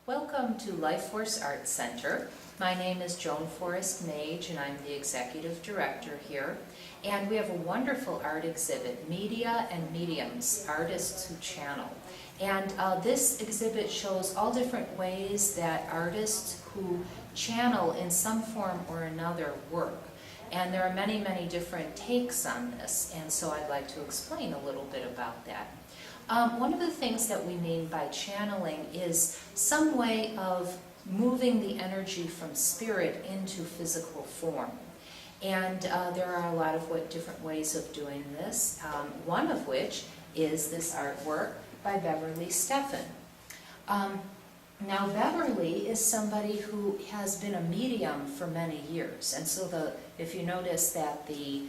Welcome to Life Force Arts Center. My name is Joan Forrest Mage and I'm the Executive Director here. And we have a wonderful art exhibit, Media and Mediums, Artists Who Channel. And this exhibit shows all different ways that artists who channel in some form or another work. And there are many, many different takes on this, and so I'd like to explain a little bit about that. One of the things that we mean by channeling is some way of moving the energy from spirit into physical form. And there are a lot of different ways of doing this, one of which is this artwork by Beverly Stefan. Now Beverly is somebody who has been a medium for many years, and so if you notice that the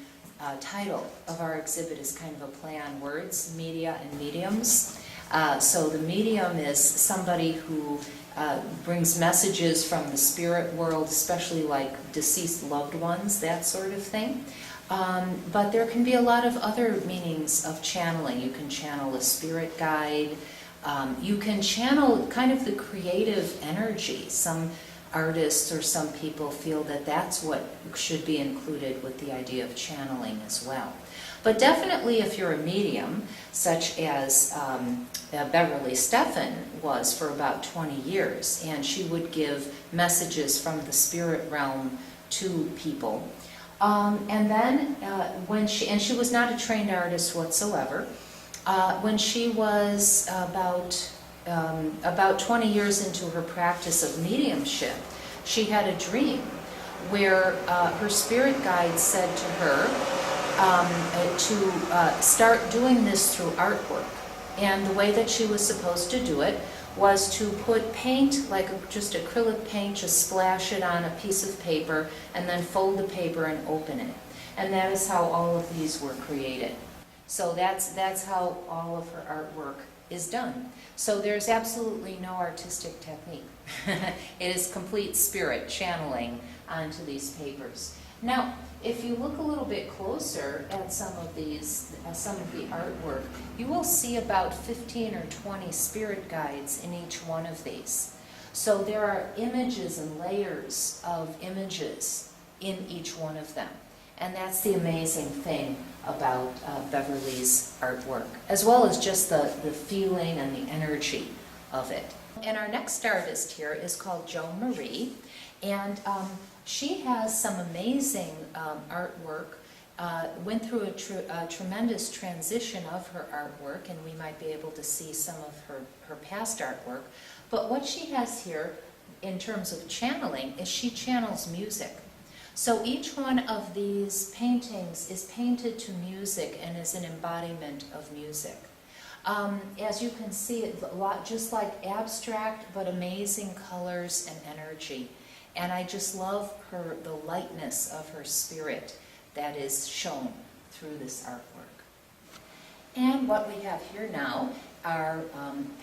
title of our exhibit is kind of a play on words, media and mediums. So the medium is somebody who brings messages from the spirit world, especially like deceased loved ones, that sort of thing. But there can be a lot of other meanings of channeling. You can channel a spirit guide. You can channel kind of the creative energy. Some artists or some people feel that that's what should be included with the idea of channeling as well. But definitely if you're a medium, such as Beverly Stefan was for about 20 years, and she would give messages from the spirit realm to people. And then she was not a trained artist whatsoever. When she was about 20 years into her practice of mediumship, she had a dream where her spirit guide said to her to start doing this through artwork. And the way that she was supposed to do it was to put paint, like just acrylic paint, just splash it on a piece of paper and then fold the paper and open it. And that is how all of these were created. So that's how all of her artwork is done. So there's absolutely no artistic technique. It is complete spirit channeling onto these papers. Now, if you look a little bit closer at some of the artwork, you will see about 15 or 20 spirit guides in each one of these. So there are images and layers of images in each one of them. And that's the amazing thing about Beverly's artwork, as well as just the feeling and the energy of it. And our next artist here is called Joan Marie, and she has some amazing artwork, went through a tremendous transition of her artwork, and we might be able to see some of her past artwork. But what she has here in terms of channeling is she channels music. So each one of these paintings is painted to music and is an embodiment of music. As you can see, it's a lot just like abstract but amazing colors and energy. And I just love the lightness of her spirit that is shown through this artwork. And what we have here now are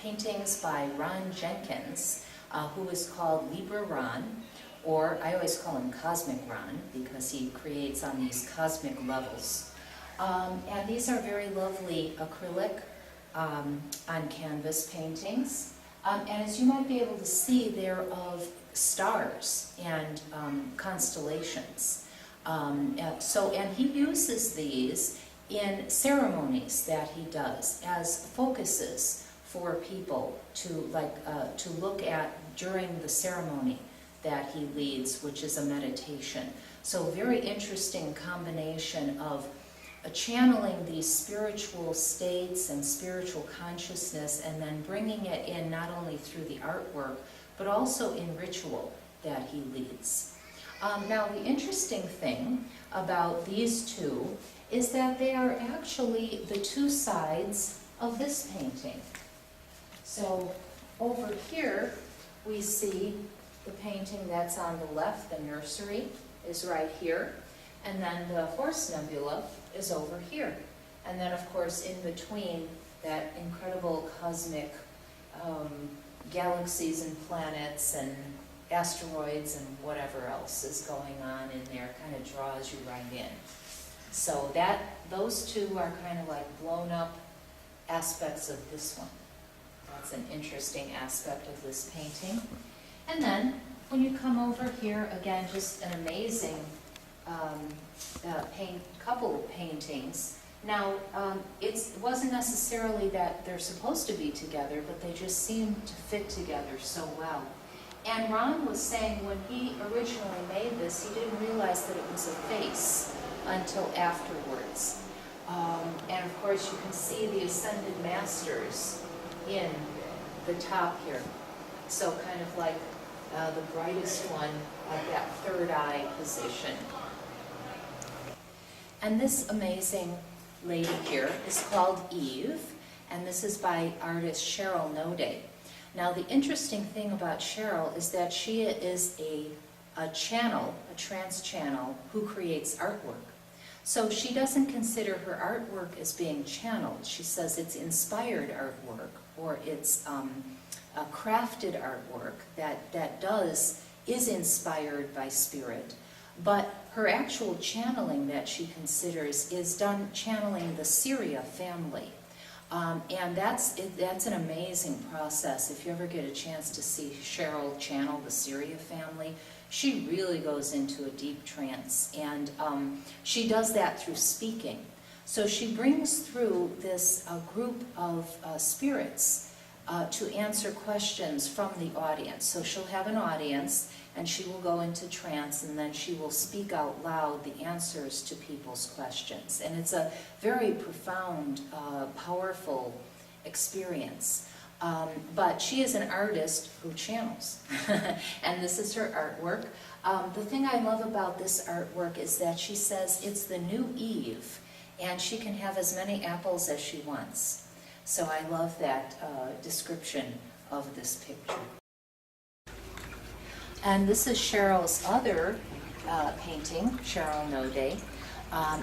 paintings by Jenkins, who is called Libra Ron. Or I always call him Cosmic Ron because he creates on these cosmic levels. And these are very lovely acrylic on canvas paintings. And as you might be able to see, they're of stars and constellations. And he uses these in ceremonies that he does as focuses for people to look at during the ceremony that he leads, which is a meditation. So very interesting combination of channeling these spiritual states and spiritual consciousness and then bringing it in not only through the artwork, but also in ritual that he leads. Now the interesting thing about these two is that they are actually the two sides of this painting. So over here we see the painting that's on the left, the nursery, is right here. And then the horse nebula is over here. And then, of course, in between, that incredible cosmic galaxies and planets and asteroids and whatever else is going on in there kind of draws you right in. So those two are kind of like blown up aspects of this one. That's an interesting aspect of this painting. And then, when you come over here, again, just an amazing couple of paintings. Now, it wasn't necessarily that they're supposed to be together, but they just seem to fit together so well. And Ron was saying when he originally made this, he didn't realize that it was a face until afterwards. And of course, you can see the Ascended Masters in the top here. So kind of like the brightest one at that third eye position. And this amazing lady here is called Eve, and this is by artist Cheryl Node. Now the interesting thing about Cheryl is that she is a trance channel who creates artwork. So she doesn't consider her artwork as being channeled. She says it's inspired artwork, or it's a crafted artwork that is inspired by spirit. But her actual channeling that she considers is done channeling the Syria family. And that's an amazing process. If you ever get a chance to see Cheryl channel the Syria family, she really goes into a deep trance. And she does that through speaking. So she brings through this group of spirits to answer questions from the audience. So she'll have an audience, and she will go into trance, and then she will speak out loud the answers to people's questions. And it's a very profound, powerful experience. But she is an artist who channels, and this is her artwork. The thing I love about this artwork is that she says it's the new Eve, and she can have as many apples as she wants. So I love that description of this picture. And this is Cheryl's other painting, Cheryl Node.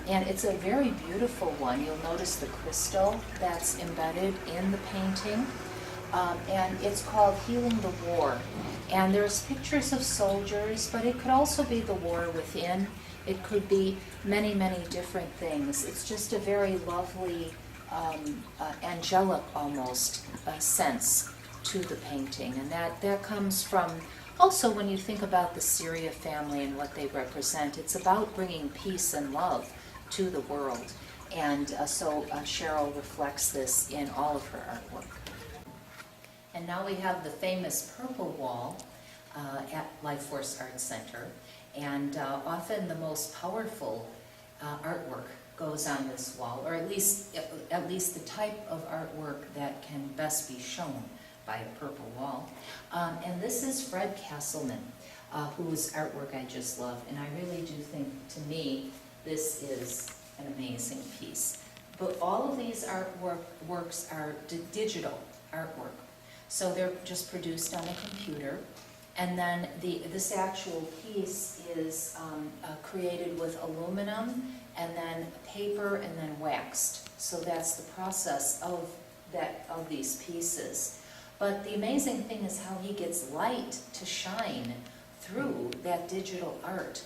And it's a very beautiful one. You'll notice the crystal that's embedded in the painting. And it's called Healing the War. And there's pictures of soldiers, but it could also be the war within. It could be many, many different things. It's just a very lovely, angelic almost sense to the painting. And that comes from, also when you think about the Syria family and what they represent, it's about bringing peace and love to the world. And so Cheryl reflects this in all of her artwork. And now we have the famous purple wall at Life Force Art Center. And often the most powerful artwork goes on this wall, or at least the type of artwork that can best be shown by a purple wall. And this is Fred Castleman, whose artwork I just love. And I really do think, to me, this is an amazing piece. But all of these works are digital artwork. So they're just produced on a computer. And then this actual piece is created with aluminum and then paper and then waxed. So that's the process of these pieces. But the amazing thing is how he gets light to shine through that digital art.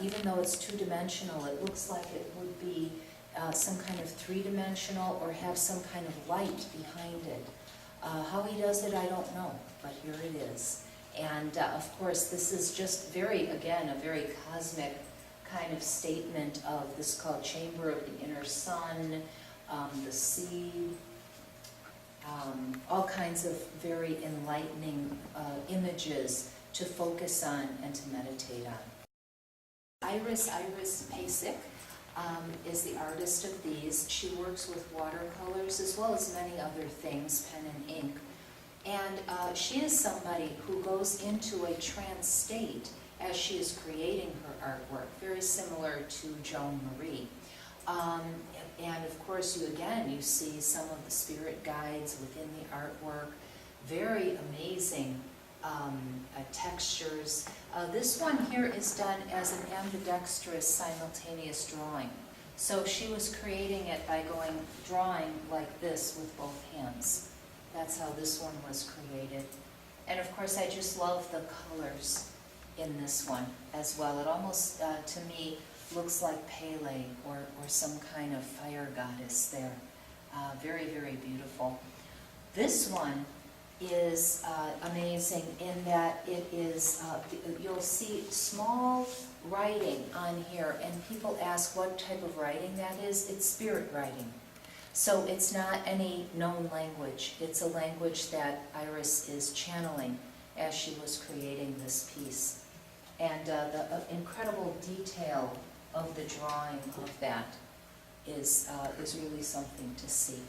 Even though it's two-dimensional, it looks like it would be some kind of three-dimensional or have some kind of light behind it. How he does it, I don't know, but here it is. And of course, this is just again, a very cosmic kind of statement of this, called Chamber of the Inner Sun, the seed, all kinds of very enlightening images to focus on and to meditate on. Iris Pasek is the artist of these. She works with watercolors as well as many other things, pen and ink. And she is somebody who goes into a trance state as she is creating her artwork, very similar to Joan Marie. And of course, you see some of the spirit guides within the artwork, very amazing textures. This one here is done as an ambidextrous simultaneous drawing. So she was creating it by drawing like this with both hands. That's how this one was created. And of course, I just love the colors in this one as well. It almost, to me, looks like Pele or some kind of fire goddess there. Very, very beautiful. This one is amazing in that it is, you'll see small writing on here, and people ask what type of writing that is. It's spirit writing. So it's not any known language. It's a language that Iris is channeling as she was creating this piece. And the incredible detail of the drawing of that is really something to see.